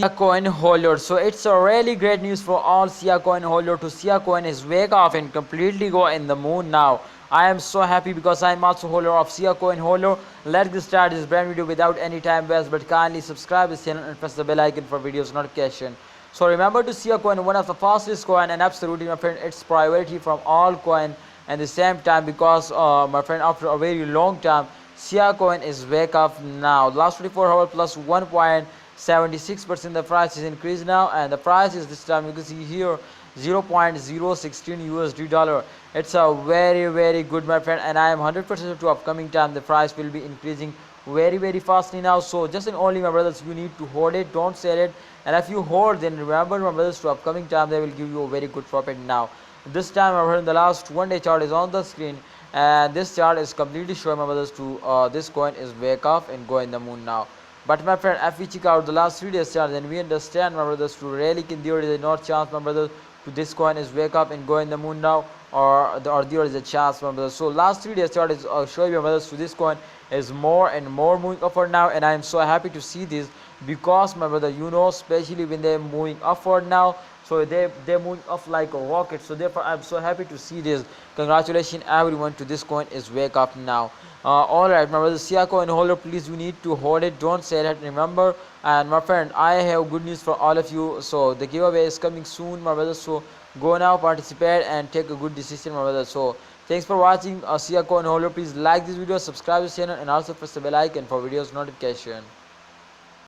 Siacoin holder. So it's a really great news for all Siacoin holder to Siacoin is wake up and completely go in the moon now. I am so happy because I am also holder of Siacoin holder. Let's get started this brand video without any time waste, but kindly subscribe this channel and press the bell icon for videos notification. So remember to Siacoin, one of the fastest coin, and absolutely my friend it's priority from all coin at the same time because my friend after a very long time Siacoin is wake up now. Last 24 hours plus 1.76% the price is increased now, and the price is this time you can see here 0.016 USD dollar. It's a very good my friend, and I am 100% to upcoming time the price will be increasing very fastly now. So just and only my brothers you need to hold it, don't sell it, and if you hold then remember my brothers to upcoming time they will give you a very good profit now. This time my friend the last 1 day chart is on the screen, and this chart is completely showing my brothers to this coin is wake up and go in the moon now. But my friend, if we check out the last 3 days chart, then we understand my brothers to really there is no chance my brothers to this coin is wake up and go in the moon now, or there is a chance my brothers. So last 3 days chart is showing my brothers to this coin is more and more moving upward now, and I am so happy to see this because my brother especially when they're moving upward now, so they're moving up like a rocket. So therefore I'm so happy to see this. Congratulations everyone to this coin is wake up now. All right my brother, Siacoin holder, please you need to hold it, don't sell it, remember. And my friend, I have good news for all of you. So the giveaway is coming soon my brother, so go now, participate and take a good decision my brother. So thanks for watching. Siacoin holder, please like this video, subscribe this channel, and also press the bell icon for videos notification.